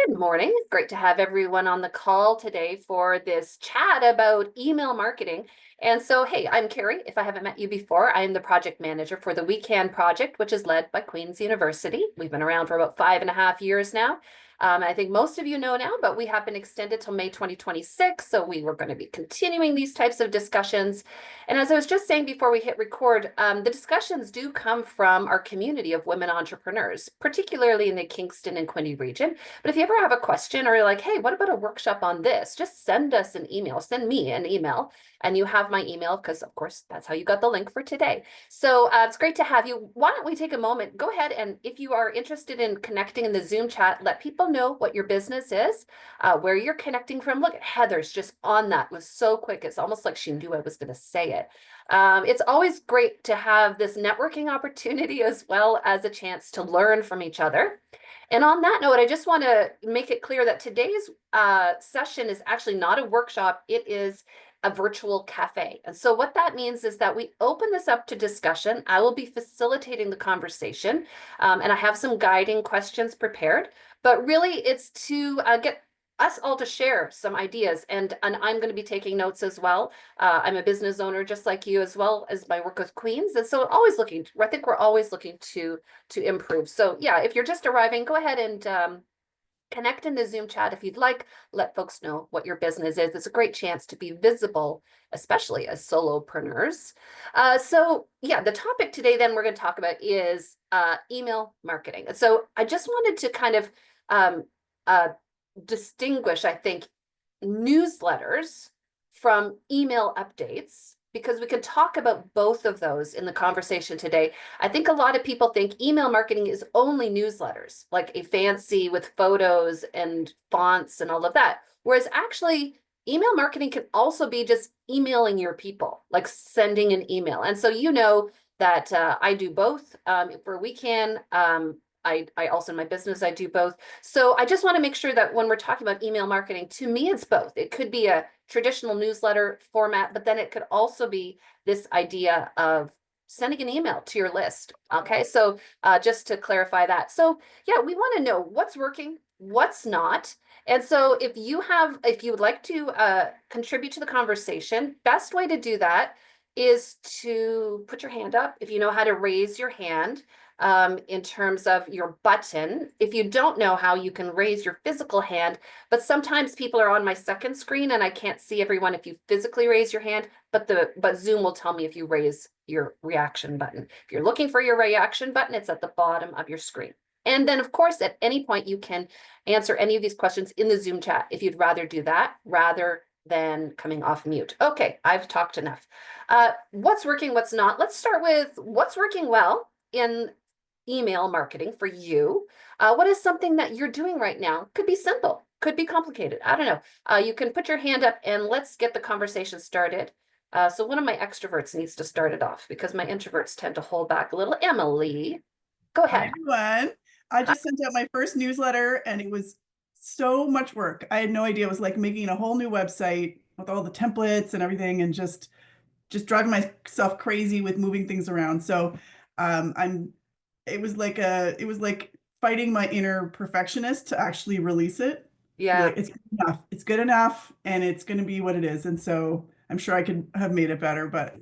Good morning. Great to have everyone on the call today for this chat about email marketing. And so, hey, I'm Carrie. If I haven't met you before, I am the project manager for the We Can project, which is led by Queen's University. We've been around for about 5.5 years now. I think most of you know now, but we have been extended till May 2026. So we were going to be continuing these types of discussions. And as I was just saying before we hit record, the discussions do come from our community of women entrepreneurs, particularly in the Kingston and Quinte region. But if you ever have a question or you're like, hey, what about a workshop on this? Just send us an email, send me an email, and you have my email because, of course, that's how you got the link for today. So it's great to have you. Why don't we take a moment? Go ahead, and if you are interested in connecting in the Zoom chat, let people know what your business is, where you're connecting from. Look, Heather's just on that. It was so quick. It's almost like she knew I was going to say it. It's always great to have this networking opportunity as well as a chance to learn from each other. And on that note, I just want to make it clear that today's session is actually not a workshop. It is a virtual cafe. And so what that means is that we open this up to discussion. I will be facilitating the conversation, and I have some guiding questions prepared. But really, it's to get us all to share some ideas, and I'm going to be taking notes as well. I'm a business owner just like you, as well as my work with Queens, and so I think we're always looking to improve. So yeah, if you're just arriving, go ahead and connect in the Zoom chat if you'd like. Let folks know what your business is. It's a great chance to be visible, especially as solopreneurs. So yeah, the topic today then we're going to talk about is email marketing. And so I just wanted to kind of um, uh, distinguish, I think, newsletters from email updates, because we can talk about both of those in the conversation today. I think a lot of people think email marketing is only newsletters, like a fancy with photos and fonts and all of that. Whereas actually, email marketing can also be just emailing your people, like sending an email. And so you know that I do both. For We Can, I also in my business, I do both. So I just want to make sure that when we're talking about email marketing, to me, it's both. It could be a traditional newsletter format, but then it could also be this idea of sending an email to your list. Okay, so just to clarify that. So yeah, we want to know what's working, what's not. And so if you would like to contribute to the conversation, best way to do that is to put your hand up if you know how to raise your hand. In terms of your button. If you don't know how, you can raise your physical hand, but sometimes people are on my second screen and I can't see everyone if you physically raise your hand, but Zoom will tell me if you raise your reaction button. If you're looking for your reaction button, it's at the bottom of your screen. And then, of course, at any point, you can answer any of these questions in the Zoom chat if you'd rather do that rather than coming off mute. Okay, I've talked enough. What's working, what's not? Let's start with what's working well in email marketing for you. What is something that you're doing right now? Could be simple, could be complicated. I don't know. You can put your hand up and let's get the conversation started. So one of my extroverts needs to start it off because my introverts tend to hold back a little. Emily, go Hi, ahead. everyone. I just sent out my first newsletter and it was so much work. I had no idea. It was like making a whole new website with all the templates and everything and just driving myself crazy with moving things around. So I'm it was like fighting my inner perfectionist to actually release it. To be Yeah. like, it's good enough. It's good enough and it's gonna be what it is. And so I'm sure I could have made it better, but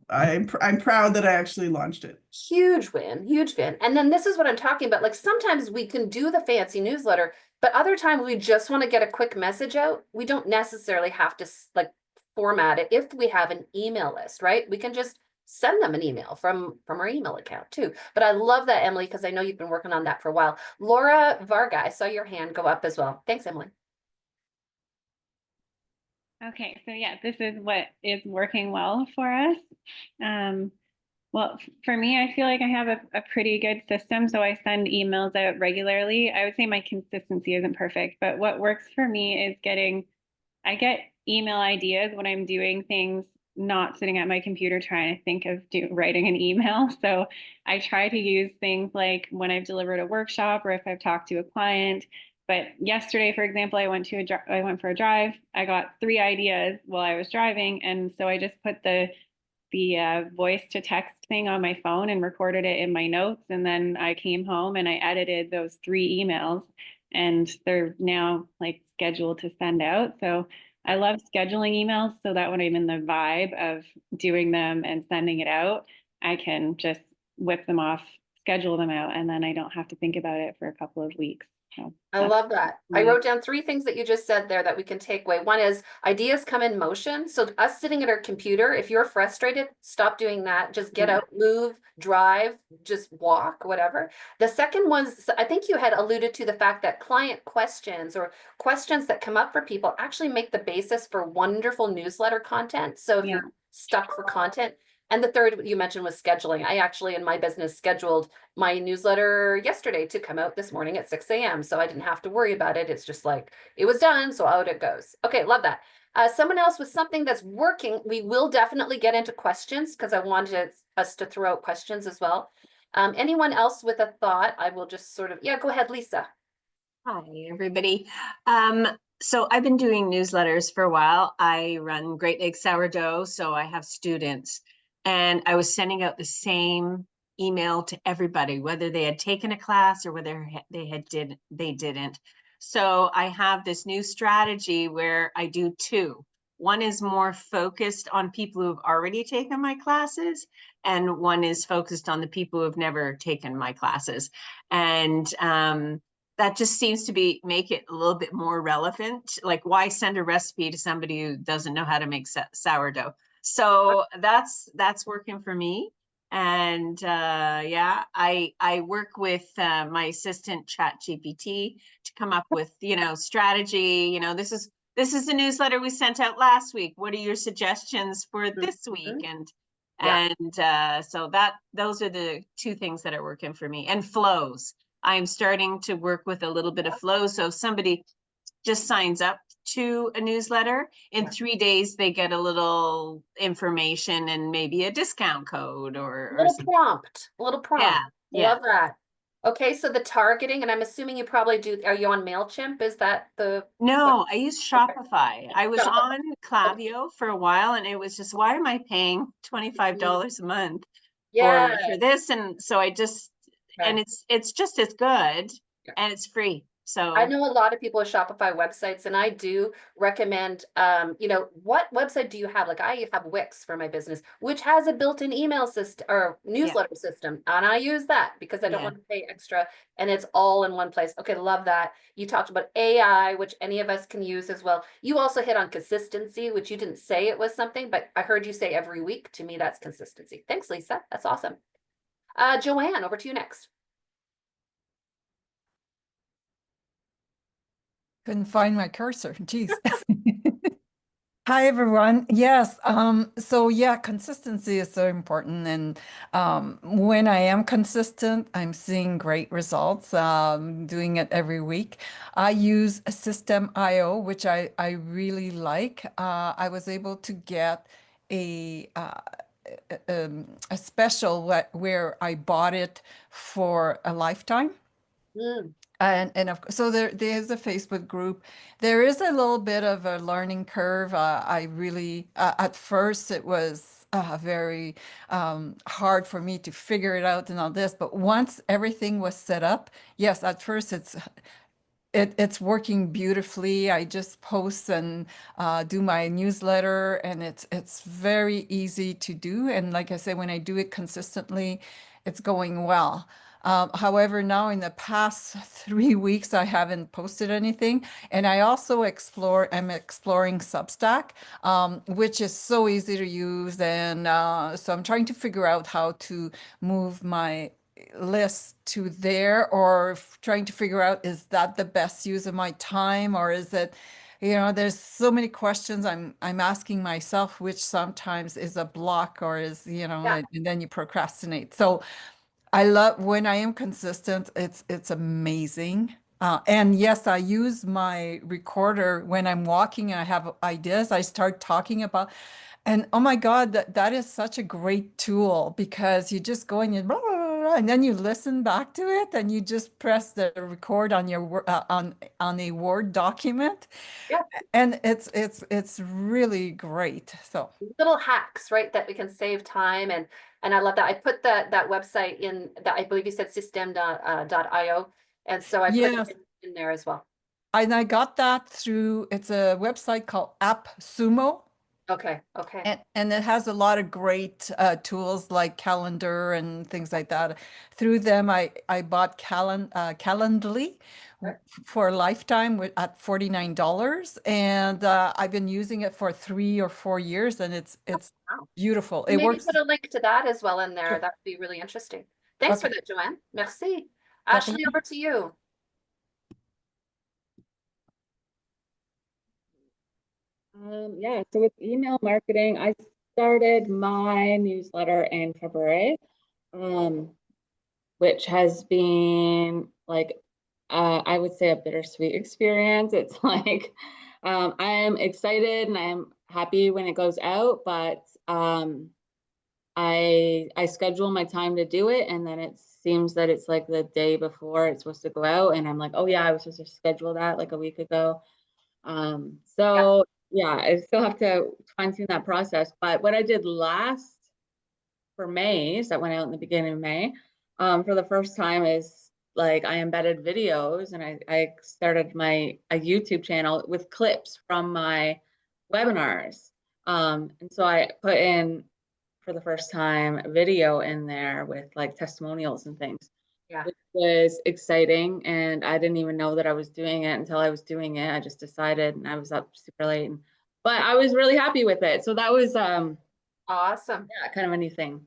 I'm proud that I actually launched it. Huge win, huge win. And then this is what I'm talking about. Like sometimes we can do the fancy newsletter, but other times we just want to get a quick message out. We don't necessarily have to like format it if we have an email list, right? We can just send them an email from our email account too. But I love that, Emily, because I know you've been working on that for a while. Laura Varga, I saw your hand go up as well. Thanks, Emily. Okay, so yeah, this is what is working well for us. Um, well, for me, I feel like I have a pretty good system. So I send emails out regularly. I would say my consistency isn't perfect, but what works for me is I get email ideas when I'm doing things, not sitting at my computer trying to think of writing an email. So I try to use things like when I've delivered a workshop or if I've talked to a client. But yesterday, for example, I went for a drive. I got 3 ideas while I was driving, and so I just put the voice to text thing on my phone and recorded it in my notes. And then I came home and I edited those 3 emails. and they're now like scheduled to send out. So I love scheduling emails so that when I'm in the vibe of doing them and sending it out, I can just whip them off, schedule them out, and then I don't have to think about it for a couple of weeks. So I love that. I wrote down 3 things that you just said there that we can take away. One is ideas come in motion. So us sitting at our computer, if you're frustrated, stop doing that. Just get out, move, drive, just walk, whatever. The second was, I think you had alluded to the fact that client questions or questions that come up for people actually make the basis for wonderful newsletter content. So if you're stuck for content. And the third you mentioned was scheduling. I actually, in my business, scheduled my newsletter yesterday to come out this morning at 6 a.m. So I didn't have to worry about it. It's just like, it was done, so out it goes. Okay, love that. Someone else with something that's working, we will definitely get into questions because I wanted us to throw out questions as well. Anyone else with a thought? I will just sort of, yeah, go ahead, Lisa. Hi, everybody. So I've been doing newsletters for a while. I run Great Lakes Sourdough, so I have students, and I was sending out the same email to everybody, whether they had taken a class or whether they didn't. So I have this new strategy where I do 2. One is more focused on people who have already taken my classes, and one is focused on the people who have never taken my classes. And that just seems to make it a little bit more relevant. Like, why send a recipe to somebody who doesn't know how to make sourdough? So that's working for me. And yeah, I work with my assistant ChatGPT to come up with, strategy. This is the newsletter we sent out last week. What are your suggestions for this week? And so those are the 2 things that are working for me. And flows. I'm starting to work with a little bit of flow. So if somebody just signs up to a newsletter, in 3 days, they get a little information and maybe a discount code or A little prompt. Yeah. Love that. Okay, so the targeting, and I'm assuming you probably do, are you on MailChimp? Is that the? No, I use Shopify. Okay. I was on Klaviyo for a while, and it was just, why am I paying $25 a month for this? And so I just, and it's just as good, and it's free. So I know a lot of people with Shopify websites, and I do recommend, what website do you have? Like, I have Wix for my business, which has a built-in email system or newsletter system. And I use that because I don't want to pay extra, and it's all in one place. Okay, love that. You talked about AI, which any of us can use as well. You also hit on consistency, which you didn't say it was something, but I heard you say every week. To me, that's consistency. Thanks, Lisa. That's awesome. Joanne, over to you next. Couldn't find my cursor. Jeez. Hi, everyone. Yes. So yeah, consistency is so important. And when I am consistent, I'm seeing great results, doing it every week. I use System.io, which I really like. I was able to get a special where I bought it for a lifetime. And of course, so there's a Facebook group. There is a little bit of a learning curve. I really, at first it was very hard for me to figure it out and all this, but once everything was set up, yes, at first it's working beautifully. I just post and do my newsletter, and it's very easy to do. And like I said, when I do it consistently, it's going well. However, now in the past 3 weeks, I haven't posted anything. And I also I'm exploring Substack, which is so easy to use. And so I'm trying to figure out how to move my list to there, or trying to figure out, is that the best use of my time, or is it, there's so many questions I'm asking myself, which sometimes is a block, or is, and then you procrastinate. So I love when I am consistent. It's amazing. And yes, I use my recorder when I'm walking and I have ideas. I start talking about, and oh my God, that is such a great tool, because you just go in and blah, blah, blah, and then you listen back to it, and you just press the record on your on a Word document. Yeah. And it's really great. So little hacks, right, that we can save time, and I love that. I put that website in that, I believe you said system.io, and so I put it in there as well. And I got that through, it's a website called AppSumo. Okay. Okay. And it has a lot of great tools like calendar and things like that. Through them, I bought Calendly Right. for a lifetime at $49, and I've been using it for 3 or 4 years, and it's Wow. beautiful. And It maybe works. put a link to that as well in there. Sure. That would be really interesting. Thanks for Okay, that, Joanne. Merci. Ashley, definitely. over to you. Yeah, so with email marketing, I started my newsletter in February, which has been like, I would say a bittersweet experience. It's like, I'm excited and I'm happy when it goes out, but I schedule my time to do it, and then it seems that it's like the day before it's supposed to go out, and I'm like, oh yeah, I was supposed to schedule that like a week ago. So yeah, I still have to fine tune that process. But what I did last for May, so that went out in the beginning of May, for the first time is like I embedded videos, and I started a YouTube channel with clips from my webinars. And so I put in for the first time video in there with like testimonials and things, Yeah. which was exciting. And I didn't even know that I was doing it until I was doing it. I just decided, and I was up super late, but I was really happy with it. So that was Awesome. yeah, kind of a new thing.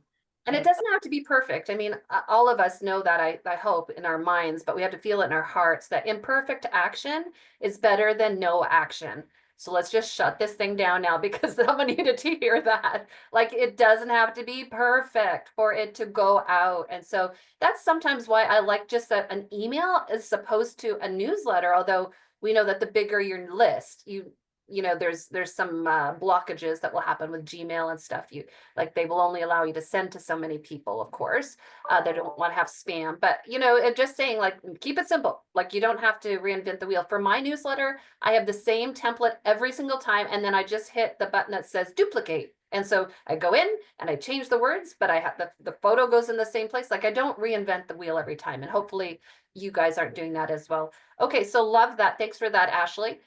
And it doesn't have to be perfect. I mean, all of us know that, I hope, in our minds, but we have to feel it in our hearts that imperfect action is better than no action. So let's just shut this thing down now because someone needed to hear that. Like, it doesn't have to be perfect for it to go out. And so that's sometimes why I like just an email as opposed to a newsletter, although we know that the bigger your list, you know, there's some blockages that will happen with Gmail and stuff. Like, they will only allow you to send to so many people, of course. They don't want to have spam, but you know, just saying, like, keep it simple. Like, you don't have to reinvent the wheel. For my newsletter, I have the same template every single time, and then I just hit the button that says duplicate. And so I go in and I change the words, but I have the photo goes in the same place. Like, I don't reinvent the wheel every time. And hopefully you guys aren't doing that as well. Okay, so love that. Thanks for that, Ashley.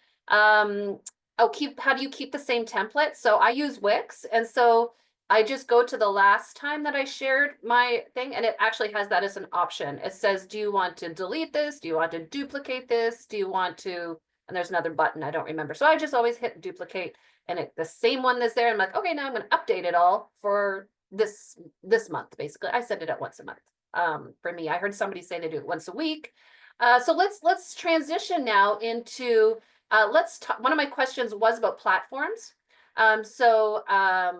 Oh, how do you keep the same template? So I use Wix, and so I just go to the last time that I shared my thing, and it actually has that as an option. It says, do you want to delete this? Do you want to duplicate this? Do you want to, and there's another button, I don't remember. So I just always hit duplicate, and the same one is there. I'm like, okay, now I'm going to update it all for this month, basically. I send it out once a month. For me, I heard somebody say they do it once a week. So let's transition now into let's talk. One of my questions was about platforms. So I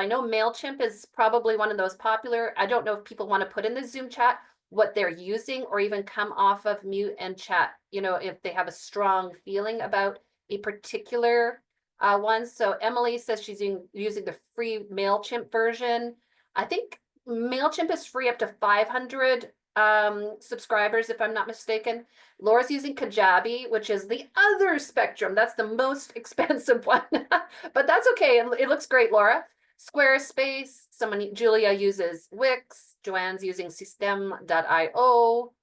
know MailChimp is probably one of those popular. I don't know if people want to put in the Zoom chat what they're using, or even come off of mute and chat, you know, if they have a strong feeling about a particular one. So Emily says she's using the free MailChimp version. I think MailChimp is free up to 500 subscribers, if I'm not mistaken. Laura's using Kajabi, which is the other spectrum. That's the most expensive one, but that's okay. It looks great, Laura. Squarespace, Julia uses Wix. Joanne's using System.io,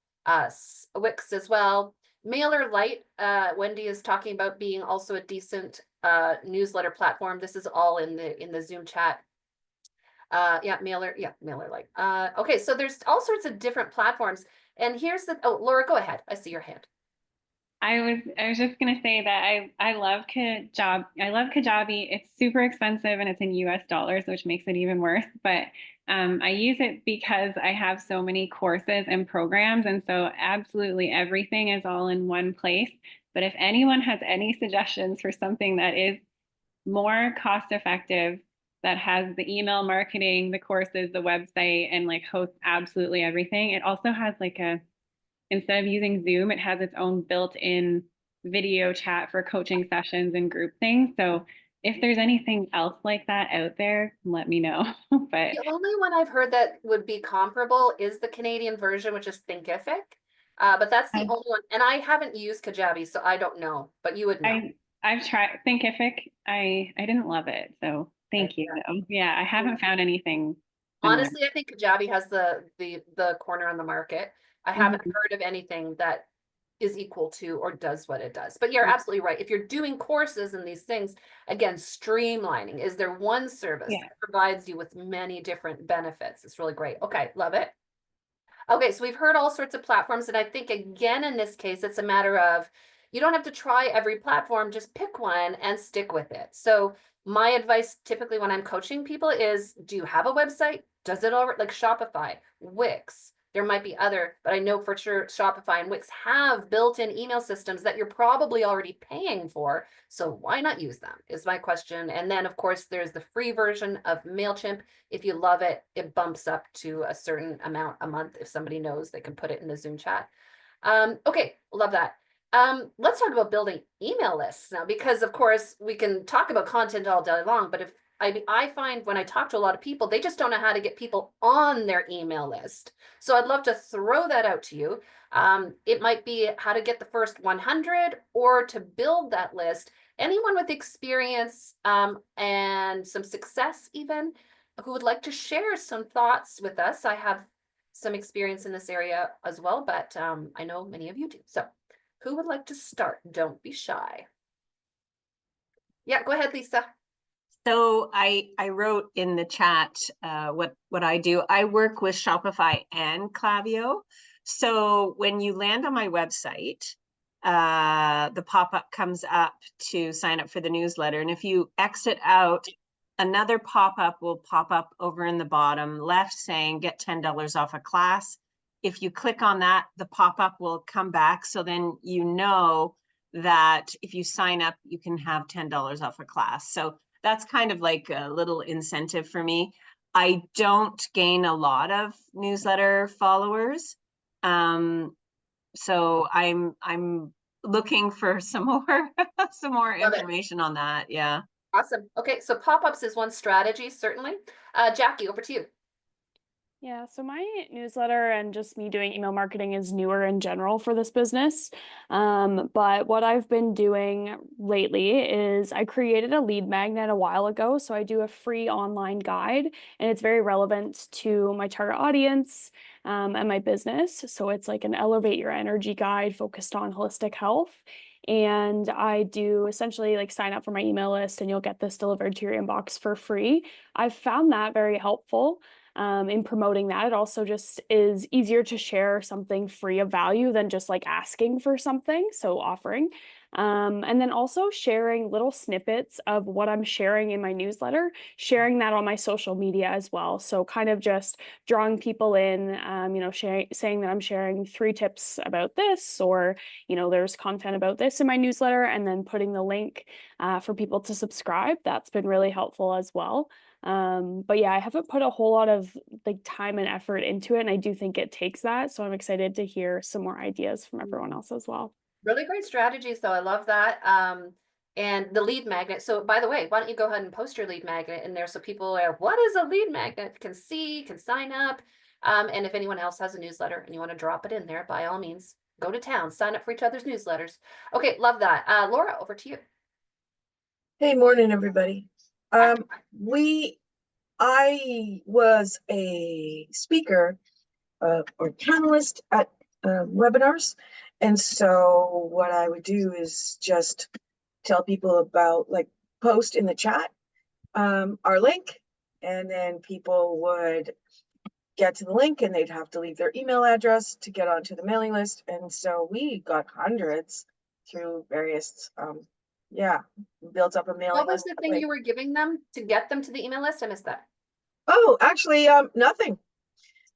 Wix as well. MailerLite, Wendy is talking about being also a decent newsletter platform. This is all in the Zoom chat. MailerLite. Okay, so there's all sorts of different platforms. And here's Laura, go ahead. I see your hand. I was just gonna say that I love Kajabi. I love Kajabi. It's super expensive and it's in US dollars, which makes it even worse. But I use it because I have so many courses and programs, and so absolutely everything is all in one place. But if anyone has any suggestions for something that is more cost effective, that has the email marketing, the courses, the website, and like hosts absolutely everything, it also has like instead of using Zoom, it has its own built-in video chat for coaching sessions and group things. So if there's anything else like that out there, let me know. But the only one I've heard that would be comparable is the Canadian version, which is Thinkific. But that's the only one. And I haven't used Kajabi, so I don't know, but you would know. I've tried Thinkific. I didn't love it. So thank you. Yeah, I haven't found anything similar. Honestly, I think Kajabi has the corner on the market. I haven't heard of anything that is equal to or does what it does. But you're absolutely right. If you're doing courses and these things, again, streamlining, is there one service Yeah. that provides you with many different benefits? It's really great. Okay, love it. Okay, so we've heard all sorts of platforms, and I think again in this case, it's a matter of you don't have to try every platform, just pick one and stick with it. So my advice typically when I'm coaching people is, do you have a website? Does it already, like Shopify, Wix? There might be other, but I know for sure Shopify and Wix have built-in email systems that you're probably already paying for. So why not use them is my question. And then of course, there's the free version of MailChimp. If you love it, it bumps up to a certain amount a month. If somebody knows, they can put it in the Zoom chat. Okay, love that. Let's talk about building email lists now, because of course we can talk about content all day long, but if I find when I talk to a lot of people, they just don't know how to get people on their email list. So I'd love to throw that out to you. It might be how to get the first 100 or to build that list. Anyone with experience and some success even who would like to share some thoughts with us. I have some experience in this area as well, but I know many of you do. So who would like to start? Don't be shy. Yeah, go ahead, Lisa. So I wrote in the chat what I do. I work with Shopify and Klaviyo. So when you land on my website, the pop-up comes up to sign up for the newsletter. And if you exit out, another pop-up will pop up over in the bottom left saying get $10 off a class. If you click on that, the pop-up will come back. So then you know that if you sign up, you can have $10 off a class. So that's kind of like a little incentive for me. I don't gain a lot of newsletter followers. So I'm looking for some more some more Love it. information on that. Yeah. Awesome. Okay, so pop-ups is one strategy, certainly. Jackie, over to you. Yeah, so my newsletter and just me doing email marketing is newer in general for this business. But what I've been doing lately is I created a lead magnet a while ago. So I do a free online guide, and it's very relevant to my target audience and my business. So it's like an elevate your energy guide focused on holistic health. And I do essentially like sign up for my email list, and you'll get this delivered to your inbox for free. I've found that very helpful. In promoting that. It also just is easier to share something free of value than just like asking for something, so offering. And then also sharing little snippets of what I'm sharing in my newsletter, sharing that on my social media as well. So kind of just drawing people in, saying that I'm sharing 3 tips about this, or, there's content about this in my newsletter, and then putting the link for people to subscribe. That's been really helpful as well. But yeah, I haven't put a whole lot of like time and effort into it, and I do think it takes that. So I'm excited to hear some more ideas from everyone else as well. Really great strategies, though. I love that. And the lead magnet. So by the way, why don't you go ahead and post your lead magnet in there so people are, what is a lead magnet? Can see, can sign up. And if anyone else has a newsletter and you want to drop it in there, by all means, go to town, sign up for each other's newsletters. Okay, love that. Laura, over to you. Hey, morning, everybody. I was a speaker or panelist at webinars. And so what I would do is just tell people about, like, post in the chat our link, and then people would get to the link and they'd have to leave their email address to get onto the mailing list. And so we got hundreds through various built up a mailing What was list. the thing you were giving them to get them to the email list? I missed that. Oh, actually, nothing.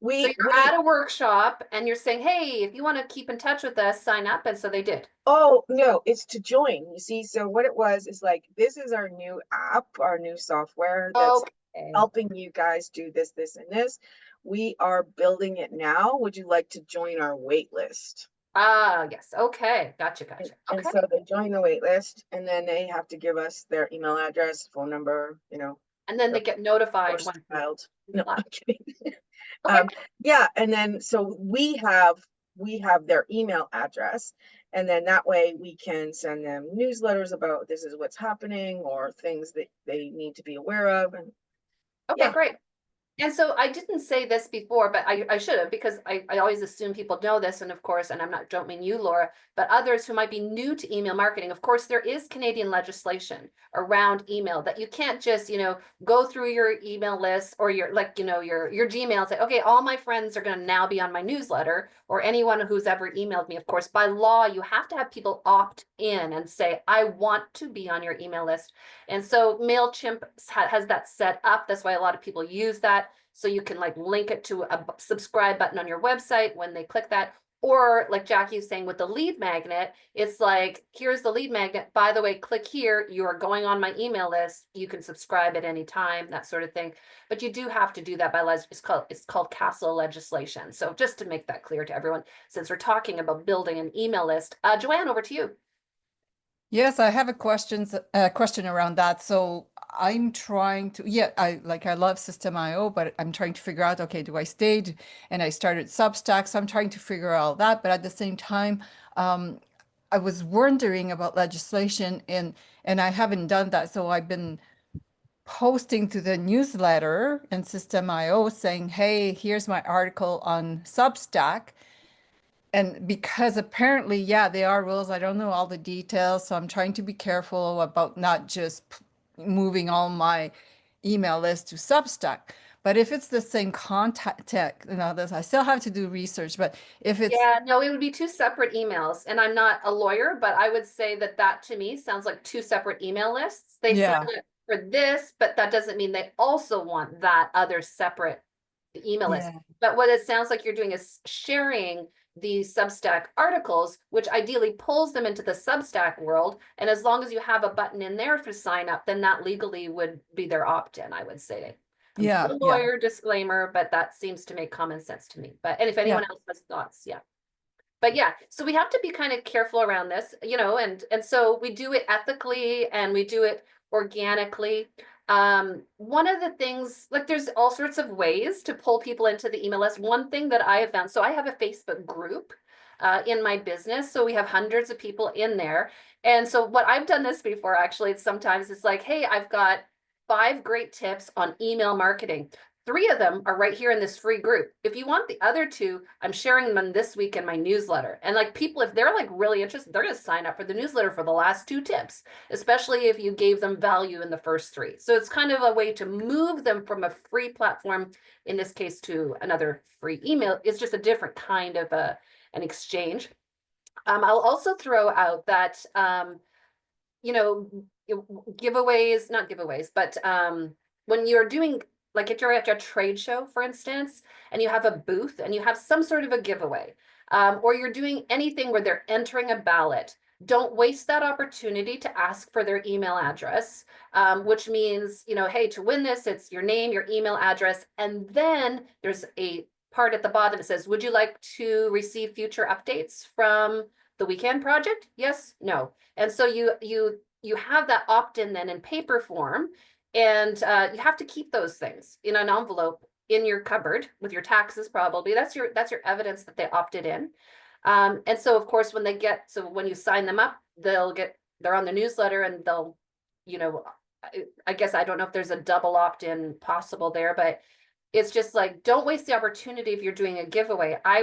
So you're at a workshop and you're saying, hey, if you want to keep in touch with us, sign up. And so they did. Oh, no, it's to join. You see, so what it was is like, this is our new app, our new software that's helping you guys do this, this, and this. We are building it now. Would you like to join our wait list? Ah, yes. Okay. Gotcha. And so they join the wait list, and then they have to give us their email address, phone number, and then they get notified when child. No, I'm kidding. Okay. Yeah, and then so we have their email address, and then that way we can send them newsletters about this is what's happening or things that they need to be aware of. And okay, great. And so I didn't say this before, but I should have, because I always assume people know this. And of course, and don't mean you, Laura, but others who might be new to email marketing. Of course, there is Canadian legislation around email that you can't just, go through your email list or your, your Gmail and say, okay, all my friends are going to now be on my newsletter, or anyone who's ever emailed me. Of course, by law, you have to have people opt in and say, I want to be on your email list. And so MailChimp has that set up. That's why a lot of people use that. So you can like link it to a subscribe button on your website when they click that. Or like Jackie was saying with the lead magnet, it's like, here's the lead magnet. By the way, click here. You are going on my email list. You can subscribe at any time, that sort of thing. But you do have to do that by it's called castle legislation. So just to make that clear to everyone, since we're talking about building an email list, Joanne, over to you. Yes, I have a question around that. So I'm trying to, I love System.io, but I'm trying to figure out, okay, do I stay? And I started Substack, so I'm trying to figure out all that. But at the same time, I was wondering about legislation, and I haven't done that. So I've been posting to the newsletter and System.io saying, hey, here's my article on Substack. And because apparently, there are rules. I don't know all the details, so I'm trying to be careful about not just moving all my email list to Substack. But if it's the same contact, I still have to do research. But if it's no, it would be two separate emails. And I'm not a lawyer, but I would say that to me sounds like two separate email lists. They sign up for this, but that doesn't mean they also want that other separate email list. But what it sounds like you're doing is sharing the Substack articles, which ideally pulls them into the Substack world. And as long as you have a button in there for sign up, then that legally would be their opt-in, I would say. I'm not a lawyer, disclaimer, but that seems to make common sense to me. But and if anyone else has thoughts, But so we have to be kind of careful around this, and so we do it ethically and we do it organically. One of the things, like there's all sorts of ways to pull people into the email list. One thing that I have found, so I have a Facebook group in my business. So we have hundreds of people in there. And so what I've done this before, actually, sometimes it's like, hey, I've got 5 great tips on email marketing. 3 of them are right here in this free group. If you want the other 2, I'm sharing them this week in my newsletter. And like people, if they're like really interested, they're going to sign up for the newsletter for the last 2 tips, especially if you gave them value in the first 3. So it's kind of a way to move them from a free platform, in this case, to another free email. It's just a different kind of an exchange. I'll also throw out that, giveaways, not giveaways, but when you're doing, like if you're at a trade show, for instance, and you have a booth and you have some sort of a giveaway, or you're doing anything where they're entering a ballot, don't waste that opportunity to ask for their email address, which means, hey, to win this, it's your name, your email address, and then there's a part at the bottom that says, would you like to receive future updates from the Weekend Project? Yes, no. And so you have that opt-in then in paper form, and you have to keep those things in an envelope in your cupboard with your taxes, probably. That's your evidence that they opted in. And so of course, when you sign them up, they're on the newsletter, and they'll, I guess I don't know if there's a double opt-in possible there, but it's just like, don't waste the opportunity if you're doing a giveaway. I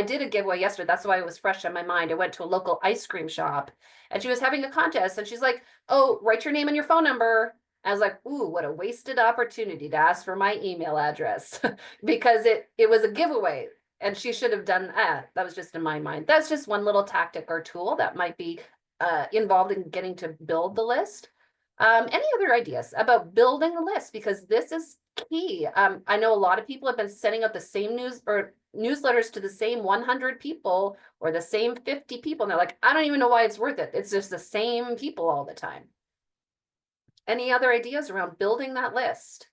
did a giveaway yesterday. That's why it was fresh on my mind. I went to a local ice cream shop and she was having a contest, and she's like, oh, write your name and your phone number. I was like, ooh, what a wasted opportunity to ask for my email address because it was a giveaway, and she should have done that. That was just in my mind. That's just one little tactic or tool that might be involved in getting to build the list. Any other ideas about building a list? Because this is key. I know a lot of people have been sending out the same newsletters to the same 100 people or the same 50 people. And they're like, I don't even know why it's worth it. It's just the same people all the time. Any other ideas around building that list?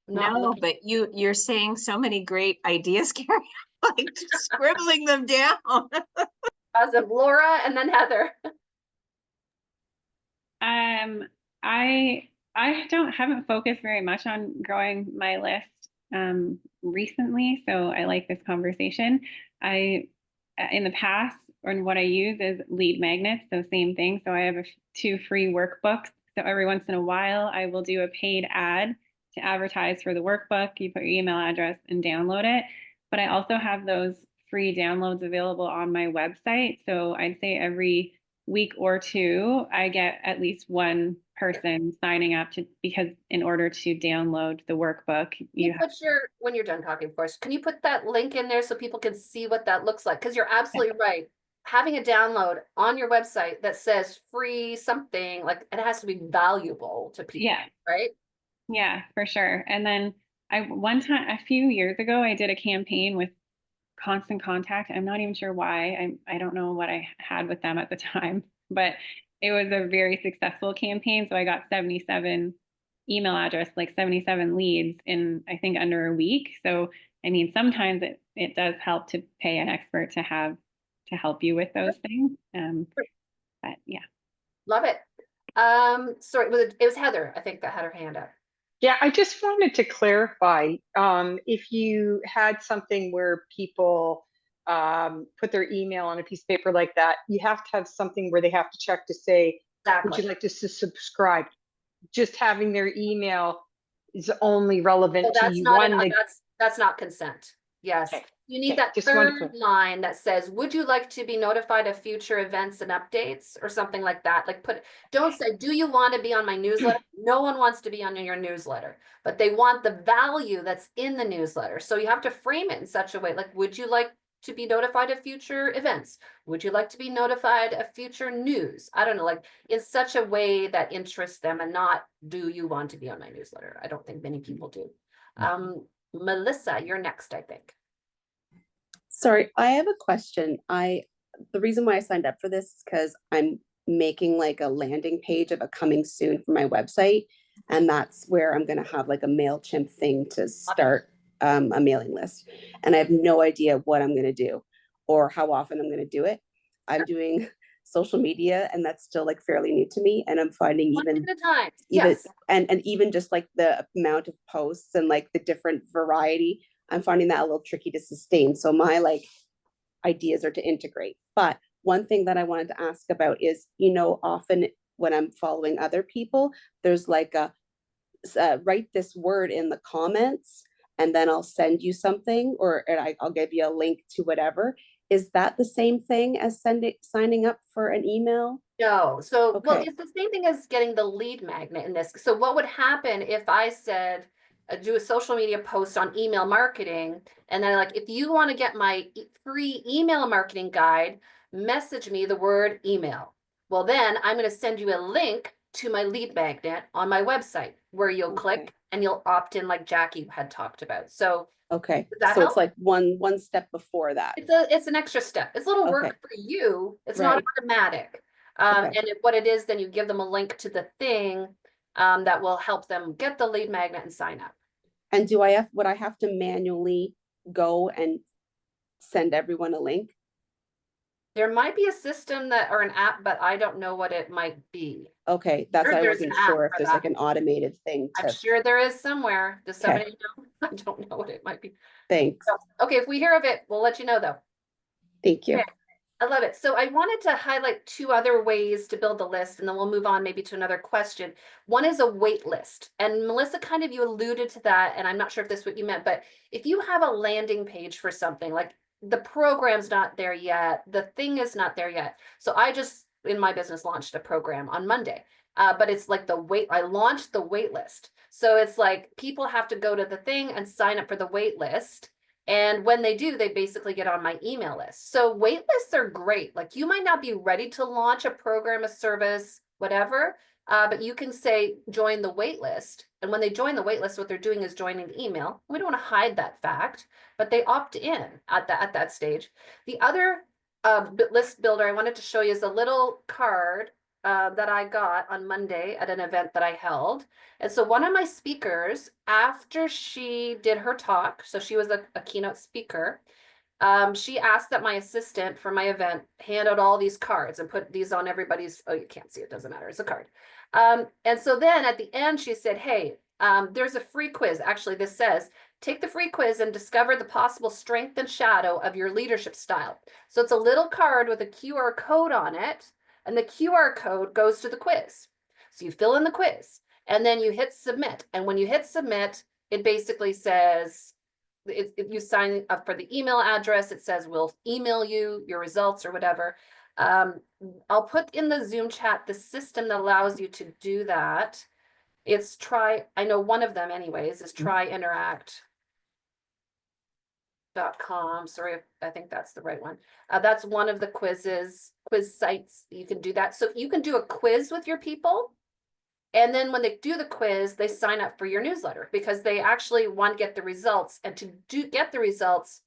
No, but you're saying so many great ideas, Carrie. Like just scribbling them down. Awesome. Laura and then Heather. I haven't focused very much on growing my list recently, so I like this conversation. In the past, and what I use is lead magnets, so same thing. So I have 2 free workbooks. So every once in a while, I will do a paid ad to advertise for the workbook. You put your email address and download it. But I also have those free downloads available on my website. So I'd say every week or two, I get at least one person signing up because in order to download the workbook, you put when you're done talking, of course, can you put that link in there so people can see what that looks like? Because you're absolutely right. Having a download on your website that says free something, like it has to be valuable to people, right? Yeah, for sure. And then one time, a few years ago, I did a campaign with Constant Contact. I'm not even sure why. I don't know what I had with them at the time, but it was a very successful campaign. So I got 77 email address, like 77 leads in, I think, under a week. So, I mean, sometimes it does help to pay an expert to help you with those things. But yeah. Love it. Sorry, it was Heather, I think, that had her hand up. Yeah, I just wanted to clarify, if you had something where people put their email on a piece of paper like that, you have to have something where they have to check to say, would you like to subscribe? Just having their email is only relevant to you. That's not consent. Yes. Okay. You need that third line that says, would you like to be notified of future events and updates or something like that? Like don't say, do you want to be on my newsletter? No one wants to be on your newsletter, but they want the value that's in the newsletter. So you have to frame it in such a way, like, would you like to be notified of future events? Would you like to be notified of future news? I don't know, like in such a way that interests them and not, do you want to be on my newsletter? I don't think many people do. Melissa, you're next, I think. Sorry, I have a question. The reason why I signed up for this is because I'm making like a landing page of a coming soon for my website. And that's where I'm going to have like a MailChimp thing to start a mailing list. And I have no idea what I'm going to do or how often I'm going to do it. I'm doing social media and that's still like fairly new to me. And I'm finding and even just like the amount of posts and like the different variety, I'm finding that a little tricky to sustain. So my like ideas are to integrate. But one thing that I wanted to ask about is, often when I'm following other people, there's like write this word in the comments and then I'll send you something I'll give you a link to whatever. Is that the same thing as signing up for an email? No. So, well, it's the same thing as getting the lead magnet in this. So what would happen if I said, do a social media post on email marketing, and then like, if you want to get my free email marketing guide, message me the word email. Well, then I'm going to send you a link to my lead magnet on my website where you'll click and you'll opt in like Jackie had talked about. So so it's like one step before that. It's an extra step. It's a little work for you. It's not automatic. And what it is, then you give them a link to the thing that will help them get the lead magnet and sign up. And would I have to manually go and send everyone a link? There might be a system or an app, but I don't know what it might be. Okay, that's why I wasn't sure if there's like an automated thing. I'm sure there is somewhere. Does somebody know? I don't know what it might be. Thanks. Okay, if we hear of it, we'll let you know though. Thank you. Okay. I love it. So I wanted to highlight 2 other ways to build a list, and then we'll move on maybe to another question. One is a wait list. And Melissa, kind of you alluded to that, and I'm not sure if this is what you meant, but if you have a landing page for something, like the program's not there yet, the thing is not there yet. So I just, in my business, launched a program on Monday. But it's like I launched the wait list. So it's like people have to go to the thing and sign up for the wait list. And when they do, they basically get on my email list. So wait lists are great. Like you might not be ready to launch a program, a service, whatever, but you can say, join the wait list. And when they join the wait list, what they're doing is joining the email. We don't want to hide that fact, but they opt in at that stage. The other list builder I wanted to show you is a little card that I got on Monday at an event that I held. And so one of my speakers, after she did her talk, so she was a keynote speaker, she asked that my assistant for my event hand out all these cards and put these on everybody's, you can't see it, doesn't matter, it's a card. And so then at the end, she said, hey, there's a free quiz. Actually, this says, take the free quiz and discover the possible strength and shadow of your leadership style. So it's a little card with a QR code on it, and the QR code goes to the quiz. So you fill in the quiz, and then you hit submit. And when you hit submit, it basically says, if you sign up for the email address, it says we'll email you your results or whatever. I'll put in the Zoom chat the system that allows you to do that. It's I know one of them anyways, is tryinteract.com. Sorry, I think that's the right one. That's one of the quiz sites. You can do that. So you can do a quiz with your people. And then when they do the quiz, they sign up for your newsletter because they actually want to get the results. And to get the results,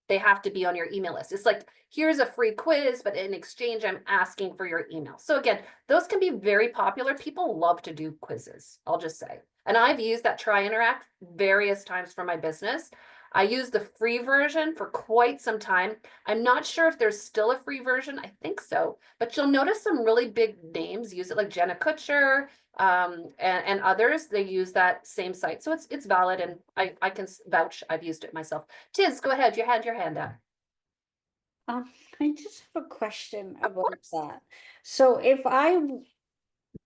they have to be on your email list. It's like, here's a free quiz, but in exchange, I'm asking for your email. So again, those can be very popular. People love to do quizzes, I'll just say. And I've used that Try Interact various times for my business. I used the free version for quite some time. I'm not sure if there's still a free version. I think so. But you'll notice some really big names use it, like Jenna Kutcher, and others. They use that same site. So it's valid, and I can vouch. I've used it myself. Tiz, go ahead. You had your hand up. I just have a question about that. So if I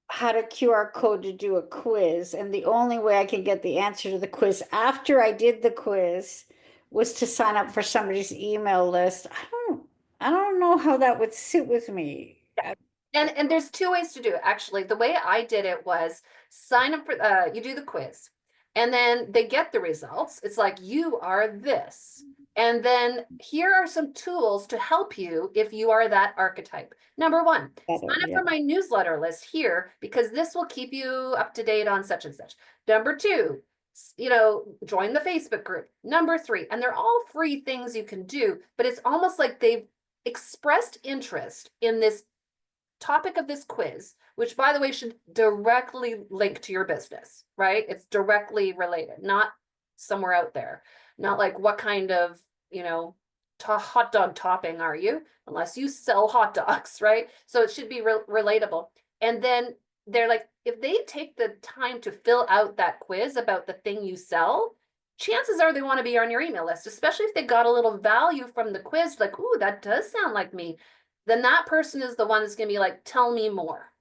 had a QR code to do a quiz, and the only way I could get the answer to the quiz after I did the quiz was to sign up for somebody's email list, I don't know how that would sit with me. And there's two ways to do it. Actually, the way I did it was sign up for you do the quiz, and then they get the results. It's like, you are this. And then here are some tools to help you if you are that archetype. Number one, sign up for my newsletter list here, because this will keep you up to date on such and such. Number two, join the Facebook group. Number three, and they're all free things you can do, but it's almost like they've expressed interest in this topic of this quiz, which by the way should directly link to your business, right? It's directly related, not somewhere out there. Not like, what kind of, hot dog topping are you? Unless you sell hot dogs, right? So it should be relatable. And then they're like, if they take the time to fill out that quiz about the thing you sell, chances are they want to be on your email list, especially if they got a little value from the quiz, like, ooh, that does sound like me. Then that person is the one that's going to be like, tell me more,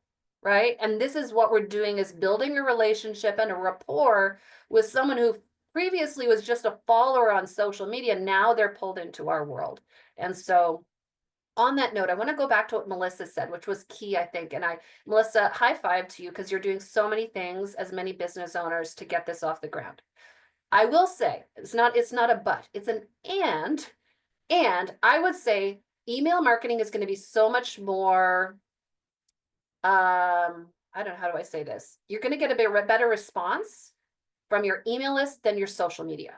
right? And this is what we're doing, is building a relationship and a rapport with someone who previously was just a follower on social media. Now they're pulled into our world. And so on that note, I want to go back to what Melissa said, which was key, I think. And Melissa, high five to you, because you're doing so many things as many business owners to get this off the ground. I will say, it's not a but, it's an and I would say email marketing is going to be so much more, I don't know, how do I say this? You're going to get a better response from your email list than your social media,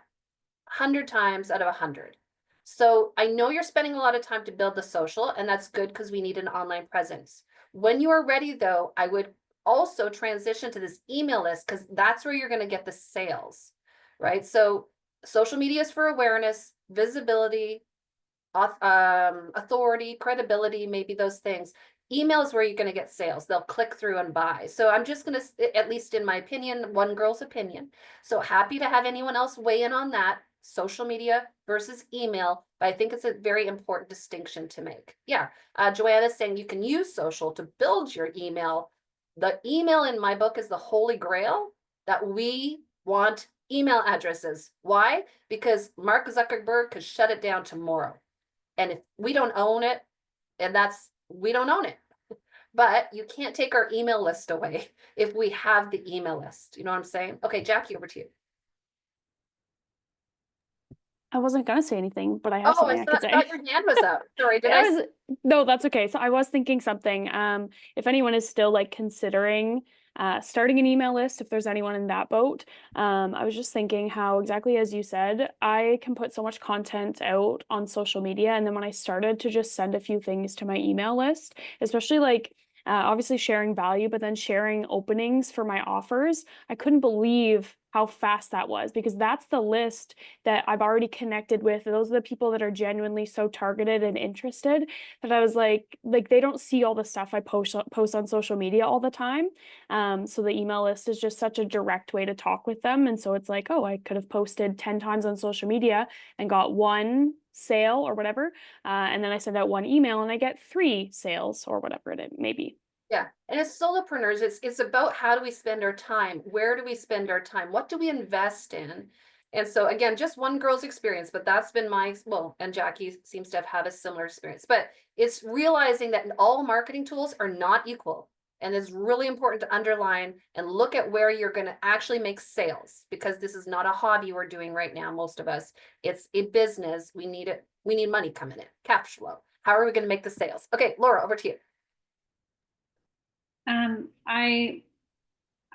100 times out of 100. So I know you're spending a lot of time to build the social, and that's good because we need an online presence. When you are ready though, I would also transition to this email list, because that's where you're going to get the sales, right? So social media is for awareness, visibility, authority, credibility, maybe those things. Email is where you're going to get sales. They'll click through and buy. So I'm just going to, at least in my opinion, one girl's opinion. So happy to have anyone else weigh in on that, social media versus email. But I think it's a very important distinction to make. Yeah. Joanna's saying you can use social to build your email. The email in my book is the holy grail that we want email addresses. Why? Because Mark Zuckerberg could shut it down tomorrow. And if we don't own it, and we don't own it. But you can't take our email list away if we have the email list. You know what I'm saying? Okay, Jackie, over to you. I wasn't gonna say anything, but I have something I could say. Thought your hand was up. Sorry, No, that's okay. So I was thinking something. If anyone is still like considering starting an email list, if there's anyone in that boat, I was just thinking how exactly as you said, I can put so much content out on social media, and then when I started to just send a few things to my email list, especially like obviously sharing value, but then sharing openings for my offers, I couldn't believe how fast that was, because that's the list that I've already connected with. Those are the people that are genuinely so targeted and interested that I was like they don't see all the stuff I post on social media all the time. So the email list is just such a direct way to talk with them. And so it's like, oh, I could have posted 10 times on social media and got one sale or whatever. And then I send out one email and I get 3 sales or whatever it may be. Yeah, and as solopreneurs, it's about how do we spend our time? Where do we spend our time? What do we invest in? And so again, just one girl's experience, but that's been my, well, and Jackie seems to have had a similar experience, but it's realizing that all marketing tools are not equal. And it's really important to underline and look at where you're going to actually make sales, because this is not a hobby we're doing right now, most of us. It's a business. We need it. We need money coming in, cash flow. How are we going to make the sales? Okay, Laura, over to you.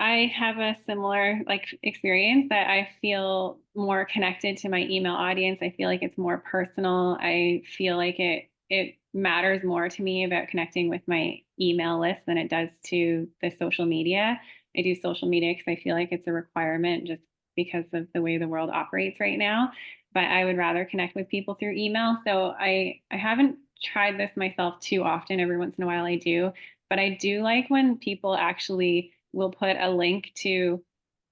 I have a similar experience that I feel more connected to my email audience. I feel like it's more personal. I feel like it matters more to me about connecting with my email list than it does to the social media. I do social media because I feel like it's a requirement just because of the way the world operates right now. But I would rather connect with people through email. So I haven't tried this myself too often. Every once in a while I do. But I do like when people actually will put a link to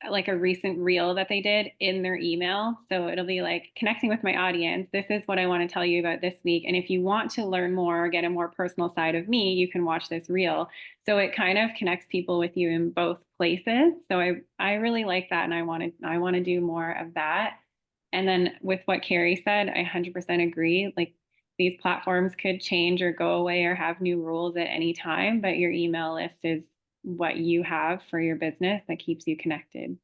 like a recent reel that they did in their email. So it'll be like connecting with my audience. This is what I want to tell you about this week. And if you want to learn more or get a more personal side of me, you can watch this reel. So it kind of connects people with you in both places. So I really like that. And I want to do more of that. And then with what Carrie said, I 100% agree. Like these platforms could change or go away or have new rules at any time, but your email list is what you have for your business that keeps you connected.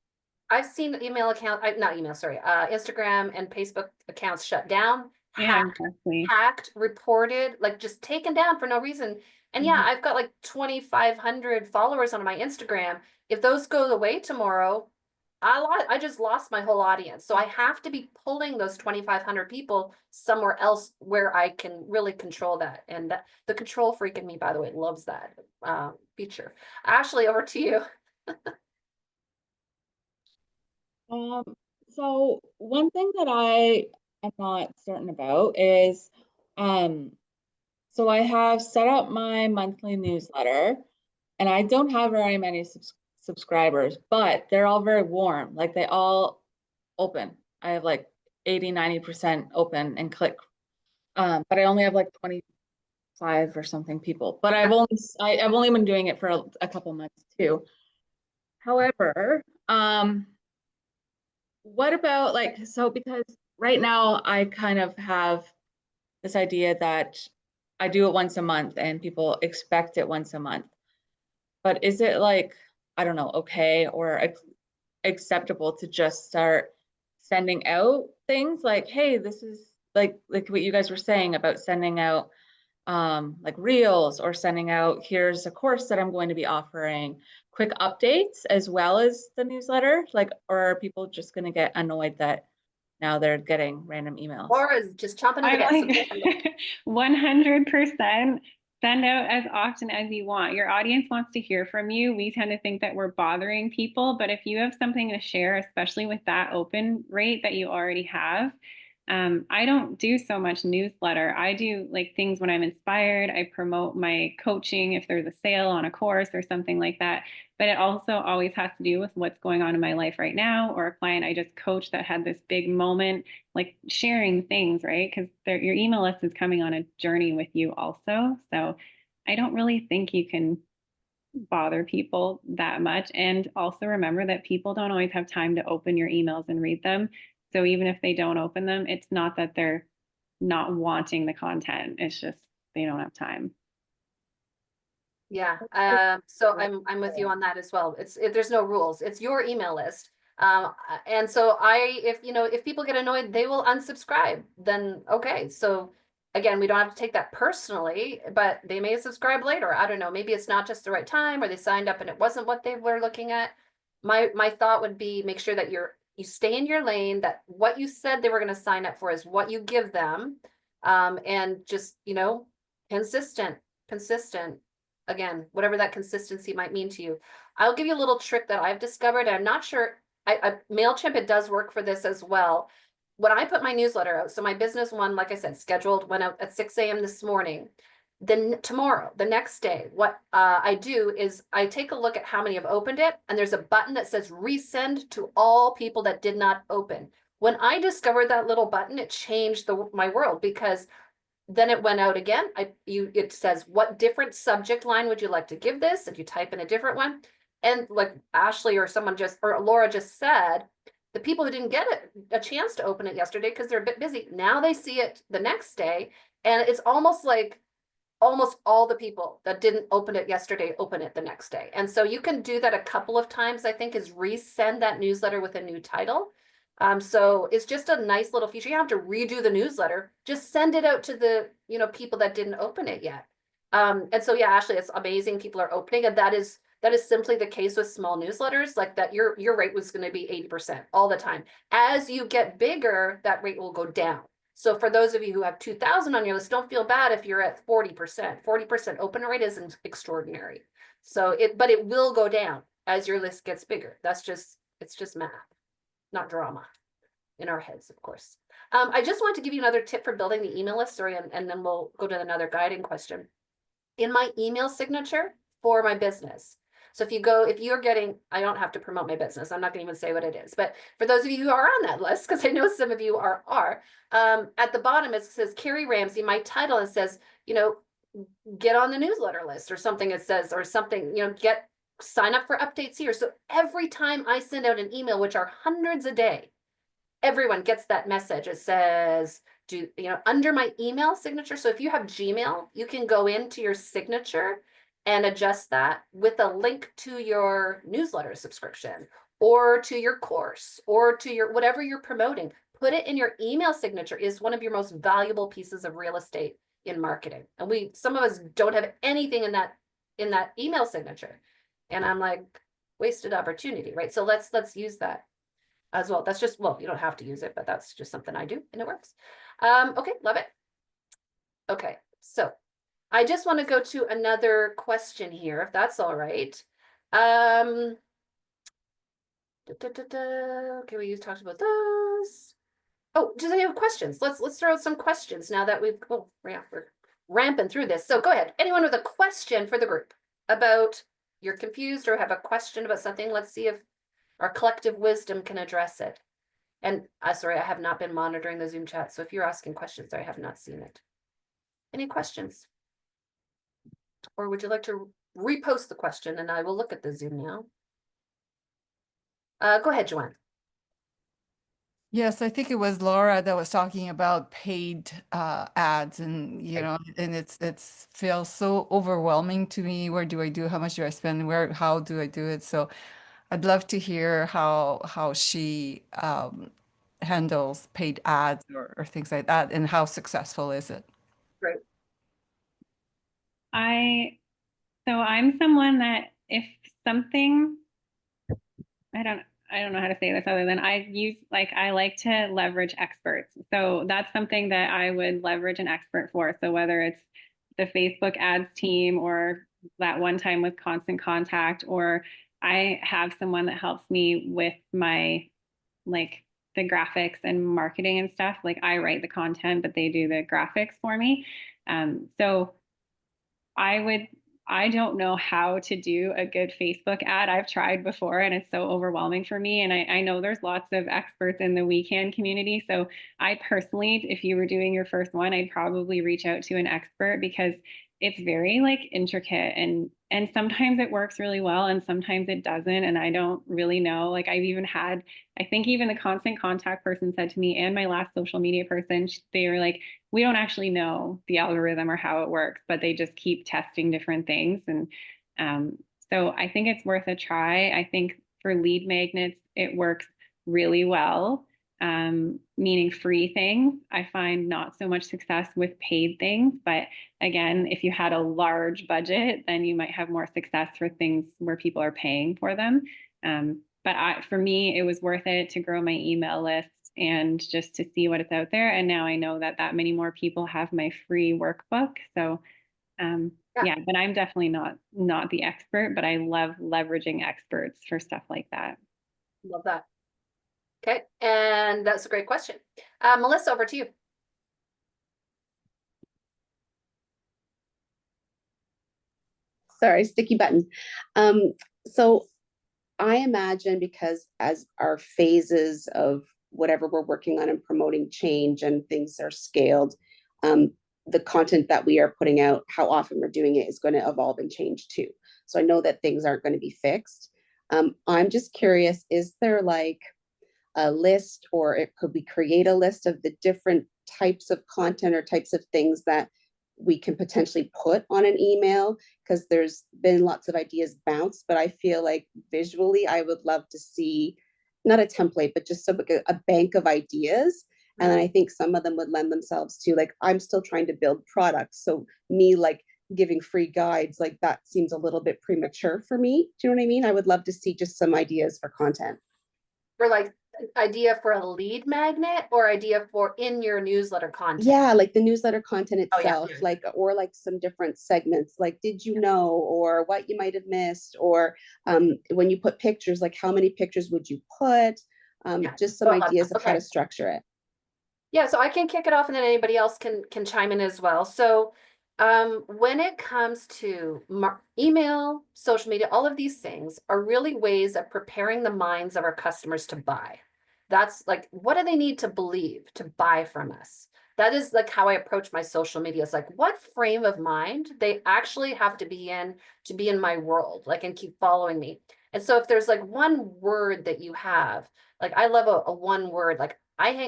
I've seen email account, not email, sorry, Instagram and Facebook accounts shut down, hacked, reported, like just taken down for no reason. And yeah, I've got like 2,500 followers on my Instagram. If those go away tomorrow, I just lost my whole audience. So I have to be pulling those 2,500 people somewhere else where I can really control that. And the control freak in me, by the way, loves that feature. Ashley, over to you. So one thing that I am not certain about is, so I have set up my monthly newsletter and I don't have very many subscribers, but they're all very warm. Like they all open. I have like 80-90% open and click. But I only have like 25 or something people, but I've only been doing it for a couple months too. However, what about so because right now I kind of have this idea that I do it once a month and people expect it once a month. But is it I don't know, okay or acceptable to just start sending out things like, hey, this is like what you guys were saying about sending out like reels or sending out, here's a course that I'm going to be offering, quick updates as well as the newsletter, or are people just going to get annoyed that now they're getting random emails? Or is just chomping on the desk. 100% send out as often as you want. Your audience wants to hear from you. We tend to think that we're bothering people, but if you have something to share, especially with that open rate that you already have, I don't do so much newsletter. I do things when I'm inspired. I promote my coaching if there's a sale on a course or something like that. But it also always has to do with what's going on in my life right now, or a client I just coached that had this big moment, sharing things, right? Because your email list is coming on a journey with you also. So I don't really think you can bother people that much. And also remember that people don't always have time to open your emails and read them. So even if they don't open them, it's not that they're not wanting the content. It's just they don't have time. Yeah. So I'm with you on that as well. There's no rules. It's your email list. And so if people get annoyed, they will unsubscribe. Then okay. So again, we don't have to take that personally, but they may subscribe later. I don't know. Maybe it's not just the right time, or they signed up and it wasn't what they were looking at. My thought would be make sure that you stay in your lane, that what you said they were going to sign up for is what you give them. And just, consistent, again, whatever that consistency might mean to you. I'll give you a little trick that I've discovered. I'm not sure MailChimp, it does work for this as well. When I put my newsletter out, so my business one, like I said, scheduled, went out at 6 a.m. this morning. Then tomorrow, the next day, what I do is I take a look at how many have opened it, and there's a button that says resend to all people that did not open. When I discovered that little button, it changed my world, because then it went out again. It says, what different subject line would you like to give this? If you type in a different one, and like Ashley or Laura just said, the people who didn't get a chance to open it yesterday because they're a bit busy, now they see it the next day, and it's almost like almost all the people that didn't open it yesterday open it the next day. And so you can do that a couple of times, I think, is resend that newsletter with a new title. So it's just a nice little feature. You don't have to redo the newsletter, just send it out to the, people that didn't open it yet. And so, yeah, Ashley, it's amazing people are opening, and that is simply the case with small newsletters, like that your rate was going to be 80% all the time. As you get bigger, that rate will go down. So for those of you who have 2,000 on your list, don't feel bad if you're at 40%. 40% open rate isn't extraordinary. So but it will go down as your list gets bigger. It's just math, not drama in our heads, of course. I just want to give you another tip for building the email list, sorry, and then we'll go to another guiding question. In my email signature for my business. So if you're getting, I don't have to promote my business. I'm not going to even say what it is. But for those of you who are on that list, because I know some of you are, at the bottom it says Carrie Ramsey, my title, and says, get on the newsletter list or something. It says, or something, sign up for updates here. So every time I send out an email, which are hundreds a day, everyone gets that message. It says, under my email signature. So if you have Gmail, you can go into your signature and adjust that with a link to your newsletter subscription or to your course or to your whatever you're promoting. Put it in your email signature is one of your most valuable pieces of real estate in marketing. And some of us don't have anything in that email signature. And I'm like, wasted opportunity, right? So let's use that as well. That's just, well, you don't have to use it, but that's just something I do and it works. Okay, love it. Okay, so I just want to go to another question here, if that's all right. Okay, we talked about those. Oh, does anyone have questions? Let's throw out some questions now that we're ramping through this. So go ahead. Anyone with a question for the group about you're confused or have a question about something? Let's see if our collective wisdom can address it. And sorry, I have not been monitoring the Zoom chat. So if you're asking questions, I have not seen it. Any questions? Or would you like to repost the question and I will look at the Zoom now? Go ahead, Joanne. Yes, I think it was Laura that was talking about paid ads, and and it's feels so overwhelming to me. Where do I do? How much do I spend? How do I do it? So I'd love to hear how she handles paid ads or things like that, and how successful is it? Great. I'm someone that if something, I don't know how to say this other than I like to leverage experts. So that's something that I would leverage an expert for. So whether it's the Facebook ads team or that one time with Constant Contact, or I have someone that helps me with my the graphics and marketing and stuff. Like I write the content, but they do the graphics for me. So I don't know how to do a good Facebook ad. I've tried before and it's so overwhelming for me. And I know there's lots of experts in the WeCan community. So I personally, if you were doing your first one, I'd probably reach out to an expert because it's very intricate and sometimes it works really well and sometimes it doesn't. And I don't really know. I've even had, I think even the Constant Contact person said to me and my last social media person, they were like, we don't actually know the algorithm or how it works, but they just keep testing different things. And so I think it's worth a try. I think for lead magnets, it works really well. Meaning free things. I find not so much success with paid things, but again, if you had a large budget, then you might have more success for things where people are paying for them. But for me, it was worth it to grow my email list and just to see what it's out there. And now I know that many more people have my free workbook. So yeah, but I'm definitely not the expert, but I love leveraging experts for stuff like that. Love that. Okay, and that's a great question. Melissa, over to you. Sorry, sticky button. So I imagine, because as our phases of whatever we're working on and promoting change and things are scaled, the content that we are putting out, how often we're doing it, is going to evolve and change too. So I know that things aren't going to be fixed. I'm just curious, is there like a list, or could we create a list of the different types of content or types of things that we can potentially put on an email? Because there's been lots of ideas bounced, but I feel like visually I would love to see not a template, but just a bank of ideas. And then I think some of them would lend themselves to, like, I'm still trying to build products, so me like giving free guides, like that seems a little bit premature for me. Do you know what I mean? I would love to see just some ideas for content. For like idea for a lead magnet, or idea for in your newsletter content? Yeah, like the newsletter content itself, yeah. like, or like some different segments, like did you know, or what you might have missed, or when you put pictures, like how many pictures would you put? Just some ideas of how to structure it. Yeah, so I can kick it off, and then anybody else can chime in as well. So when it comes to email, social media, all of these things are really ways of preparing the minds of our customers to buy. That's like, what do they need to believe to buy from us? That is like how I approach my social media. It's like, what frame of mind they actually have to be in my world, like, and keep following me. And so if there's like one word that you have, like, I love a one word, like,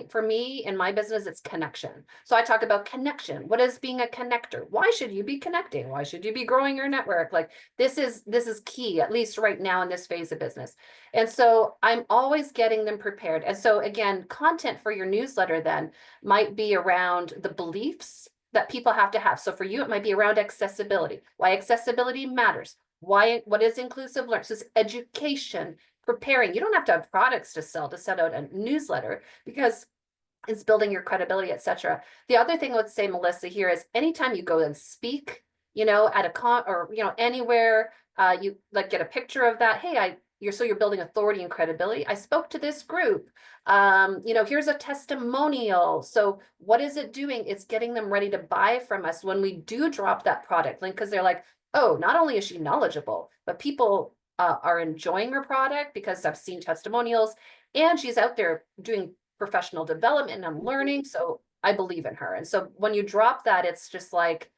for me in my business, it's connection. So I talk about connection. What is being a connector? Why should you be connecting? Why should you be growing your network? Like, this is key, at least right now in this phase of business. And so I'm always getting them prepared. And so again, content for your newsletter then might be around the beliefs that people have to have. So for you, it might be around accessibility, why accessibility matters, what is inclusive learning. So it's education, preparing. You don't have to have products to sell to send out a newsletter, because it's building your credibility, etc. The other thing I would say, Melissa, here is anytime you go and speak, at a con, or anywhere, you like get a picture of that. Hey, you're building authority and credibility. I spoke to this group. Here's a testimonial. So what is it doing? It's getting them ready to buy from us when we do drop that product link, because they're like, oh, not only is she knowledgeable, but people are enjoying her product because I've seen testimonials, and she's out there doing professional development and I'm learning. So I believe in her. And so when you drop that, it's just like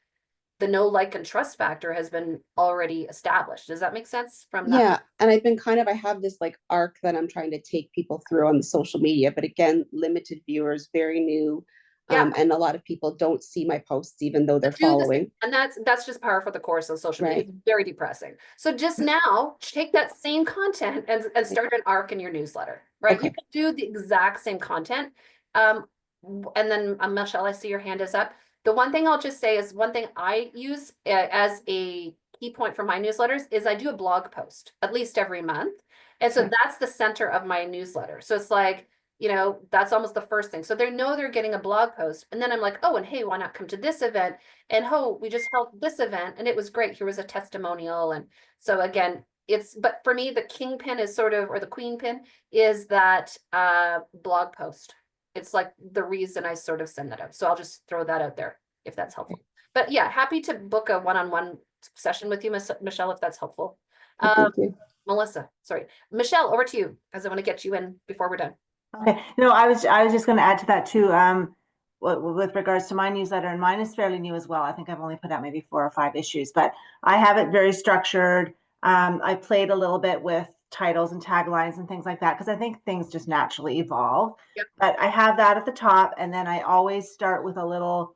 the know, like, and trust factor has been already established. Does that make sense from that? Yeah. And I have this like arc that I'm trying to take people through on the social media, but again, limited viewers, very new. And a lot of people don't see my posts, even though they're following. And that's just par for the course on social media. It's very depressing. So just now take that same content and start an arc in your newsletter, right? You can do the exact same content. And then Michelle, I see your hand is up. The one thing I'll just say is, one thing I use as a key point for my newsletters is I do a blog post at least every month. And so that's the center of my newsletter. So it's like, that's almost the first thing. So they know they're getting a blog post. And then I'm like, oh, and hey, why not come to this event? And we just held this event and it was great. Here was a testimonial. And so again, but for me, the kingpin is or the queen pin is that blog post. It's like the reason I sort of send that out. So I'll just throw that out there if that's helpful. But yeah, happy to book a one-on-one session with you, Michelle, if that's helpful. Thank you. Melissa, sorry. Michelle, over to you, because I want to get you in before we're done. Okay, no, I was just going to add to that too. With regards to my newsletter, and mine is fairly new as well. I think I've only put out maybe 4 or 5 issues, but I have it very structured. I played a little bit with titles and taglines and things like that, because I think things just naturally evolve. Yep. But I have that at the top, and then I always start with a little,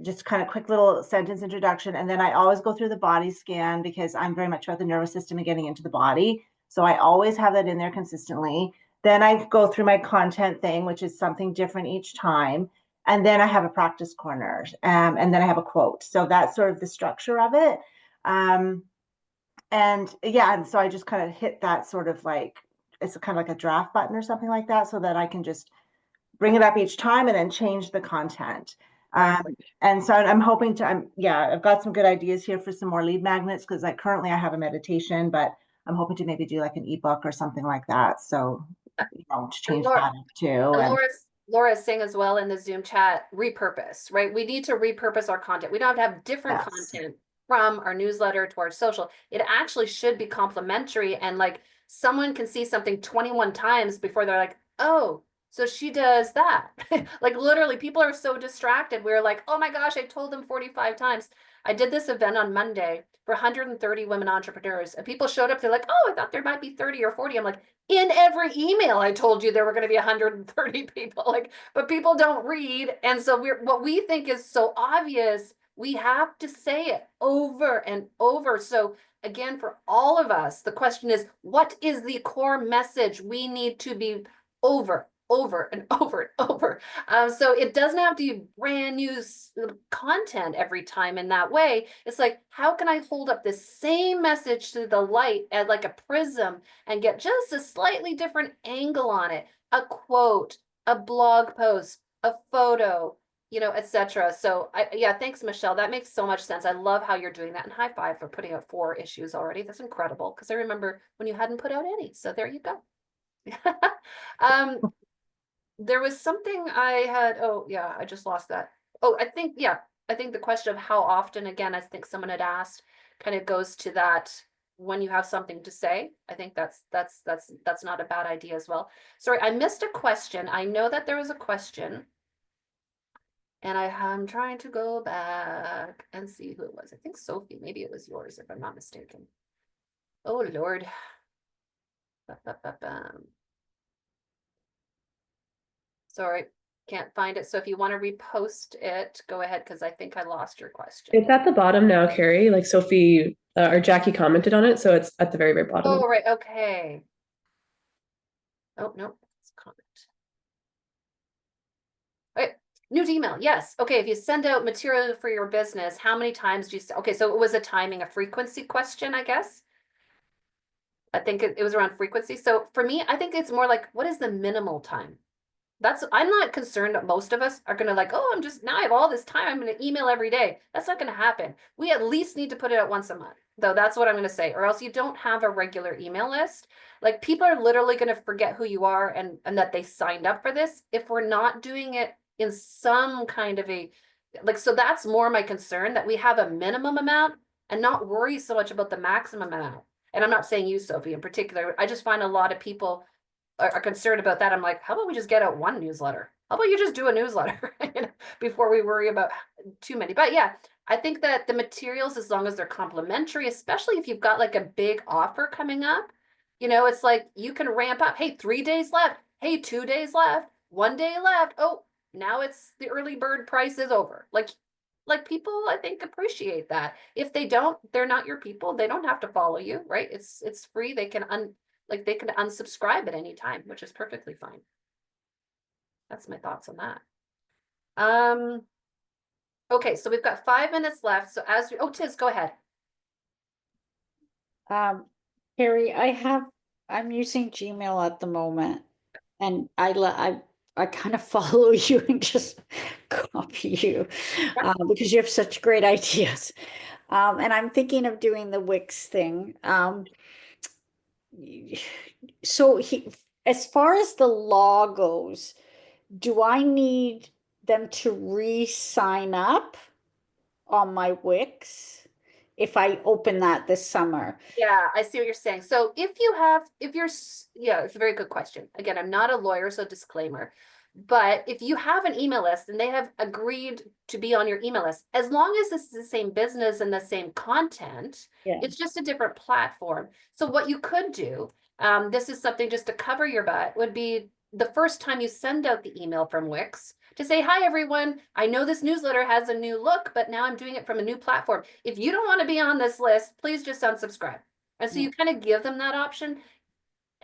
just kind of quick little sentence introduction, and then I always go through the body scan, because I'm very much about the nervous system and getting into the body. So I always have that in there consistently. Then I go through my content thing, which is something different each time. And then I have a practice corner, and then I have a quote. So that's sort of the structure of it. And so I just kind of hit that sort of like, it's kind of like a draft button or something like that, so that I can just bring it up each time and then change the content. And so I'm hoping I've got some good ideas here for some more lead magnets, because currently I have a meditation, but I'm hoping to maybe do like an ebook or something like that. So to change Laura- that up too. And Laura's saying as well in the Zoom chat, repurpose, right? We need to repurpose our content. We don't have to have different Yes. content from our newsletter to our social. It actually should be complementary, and like someone can see something 21 times before they're like, oh, so she does that. Like literally people are so distracted. We're like, oh my gosh, I told them 45 times. I did this event on Monday for 130 women entrepreneurs, and people showed up. They're like, oh, I thought there might be 30 or 40. I'm like, in every email I told you there were going to be 130 people, like, but people don't read. And so what we think is so obvious, we have to say it over and over. So again, for all of us, the question is, what is the core message we need to be over and over and over? So it doesn't have to be brand new content every time in that way. It's like, how can I hold up the same message to the light at like a prism and get just a slightly different angle on it? A quote, a blog post, a photo, etc. So yeah, thanks, Michelle. That makes so much sense. I love how you're doing that. And high five for putting out 4 issues already. That's incredible. Because I remember when you hadn't put out any. So there you go. There was something I had, oh yeah, I just lost that. Oh, I think the question of how often, again, I think someone had asked, kind of goes to that when you have something to say. I think that's not a bad idea as well. Sorry, I missed a question. I know that there was a question. And I'm trying to go back and see who it was. I think Sophie, maybe it was yours if I'm not mistaken. Oh Lord. Sorry, can't find it. So if you want to repost it, go ahead, because I think I lost your question. It's at the bottom now, Carrie. Like Sophie or Jackie commented on it, so it's at the very, very bottom. Oh, right. Okay. Oh, no, it's a comment. Right. New email. Yes. Okay. If you send out material for your business, how many times do you okay, so it was a timing, a frequency question, I guess. I think it was around frequency. So for me, I think it's more like, what is the minimal time? I'm not concerned that most of us are going to like, oh, now I have all this time, I'm going to email every day. That's not going to happen. We at least need to put it out once a month, though. That's what I'm going to say, or else you don't have a regular email list. Like people are literally going to forget who you are and that they signed up for this if we're not doing it in some kind of a, like, so that's more my concern, that we have a minimum amount and not worry so much about the maximum amount. And I'm not saying you, Sophie, in particular. I just find a lot of people are concerned about that. I'm like, how about we just get out one newsletter? How about you just do a newsletter before we worry about too many? But yeah, I think that the materials, as long as they're complimentary, especially if you've got like a big offer coming up, it's like you can ramp up. Hey, 3 days left. Hey, 2 days left. 1 day left. Oh, now it's the early bird price is over. Like people, I think, appreciate that. If they don't, they're not your people. They don't have to follow you, right? It's free. They can unsubscribe at any time, which is perfectly fine. That's my thoughts on that. Okay, so we've got 5 minutes left. So Tiz, go ahead. Carrie, I'm using Gmail at the moment, and I kind of follow you and just copy you because you have such great ideas. And I'm thinking of doing the Wix thing. So as far as the law goes, do I need them to re-sign up on my Wix if I open that this summer? Yeah, I see what you're saying. So yeah, it's a very good question. Again, I'm not a lawyer, so disclaimer. But if you have an email list and they have agreed to be on your email list, as long as this is the same business and the same content, it's just a different platform. So what you could do, this is something just to cover your butt, would be the first time you send out the email from Wix to say, hi, everyone, I know this newsletter has a new look, but now I'm doing it from a new platform. If you don't want to be on this list, please just unsubscribe. And so you kind of give them that option.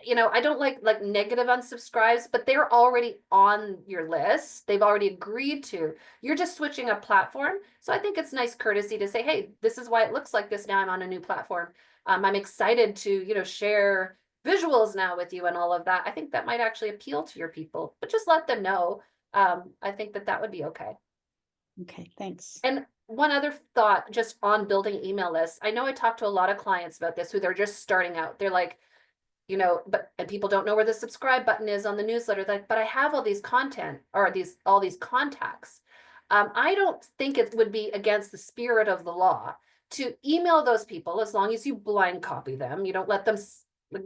I don't like negative unsubscribes, but they're already on your list. They've already agreed to. You're just switching a platform. So I think it's nice courtesy to say, hey, this is why it looks like this now. I'm on a new platform. I'm excited to, share visuals now with you and all of that. I think that might actually appeal to your people, but just let them know. I think that would be okay. Okay, thanks. And one other thought just on building email lists. I know I talked to a lot of clients about this who they're just starting out. They're like, you know, and people don't know where the subscribe button is on the newsletter. Like, but I have all these content or all these contacts. I don't think it would be against the spirit of the law to email those people, as long as you blind copy them. You don't let them,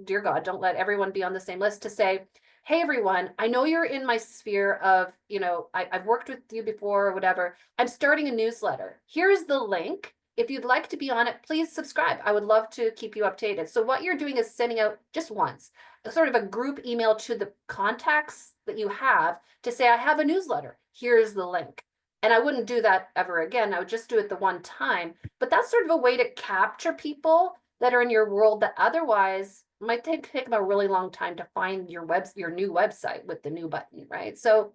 dear God, don't let everyone be on the same list, to say, hey, everyone, I know you're in my sphere of, you know, I've worked with you before or whatever. I'm starting a newsletter. Here's the link. If you'd like to be on it, please subscribe. I would love to keep you updated. So what you're doing is sending out just once, sort of a group email to the contacts that you have to say, I have a newsletter. Here's the link. And I wouldn't do that ever again. I would just do it the one time. But that's sort of a way to capture people that are in your world that otherwise might take them a really long time to find your new website with the new button, right? So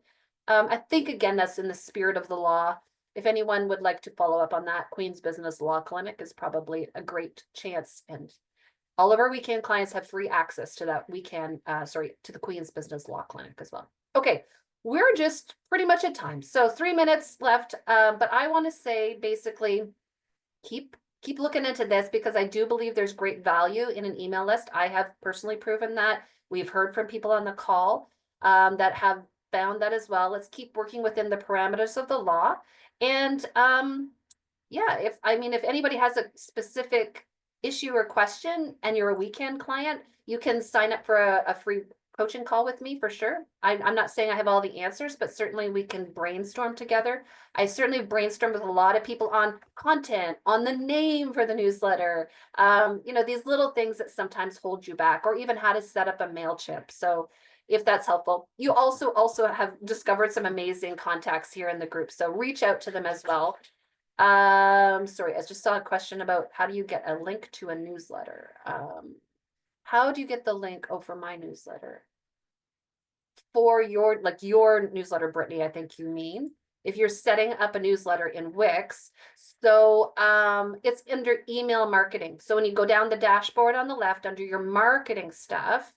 I think, again, that's in the spirit of the law. If anyone would like to follow up on that, Queen's Business Law Clinic is probably a great chance. And all of our weekend clients have free access to that to the Queen's Business Law Clinic as well. Okay, we're just pretty much at time. So 3 minutes left, but I want to say basically keep looking into this, because I do believe there's great value in an email list. I have personally proven that. We've heard from people on the call that have found that as well. Let's keep working within the parameters of the law. And yeah, if anybody has a specific issue or question and you're a weekend client, you can sign up for a free coaching call with me for sure. I'm not saying I have all the answers, but certainly we can brainstorm together. I certainly brainstormed with a lot of people on content, on the name for the newsletter, you know, these little things that sometimes hold you back, or even how to set up a MailChimp. So if that's helpful. You also have discovered some amazing contacts here in the group, so reach out to them as well. Sorry, I just saw a question about how do you get a link to a newsletter? How do you get the link? Oh, for my newsletter. For your newsletter, Brittany, I think you mean. If you're setting up a newsletter in Wix, so it's under email marketing. So when you go down the dashboard on the left under your marketing stuff,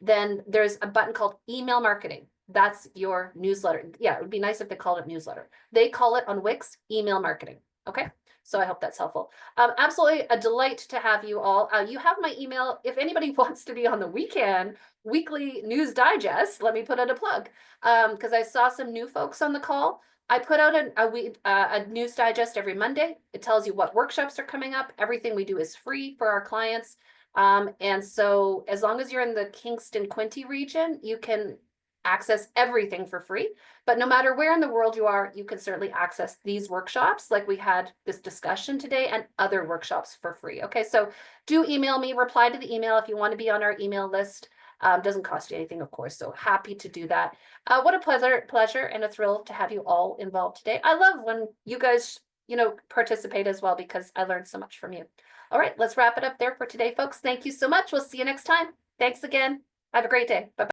then there's a button called email marketing. That's your newsletter. Yeah, it would be nice if they called it newsletter. They call it on Wix email marketing. Okay, so I hope that's helpful. Absolutely a delight to have you all. You have my email. If anybody wants to be on the weekend weekly news digest, let me put out a plug, because I saw some new folks on the call. I put out a news digest every Monday. It tells you what workshops are coming up. Everything we do is free for our clients. And so as long as you're in the Kingston Quinte region, you can access everything for free. But no matter where in the world you are, you can certainly access these workshops, like we had this discussion today, and other workshops for free. Okay, so do email me, reply to the email if you want to be on our email list. Doesn't cost you anything, of course, so happy to do that. What a pleasure and a thrill to have you all involved today. I love when you guys, you know, participate as well, because I learned so much from you. All right, let's wrap it up there for today, folks. Thank you so much. We'll see you next time. Thanks again. Have a great day. Bye-bye.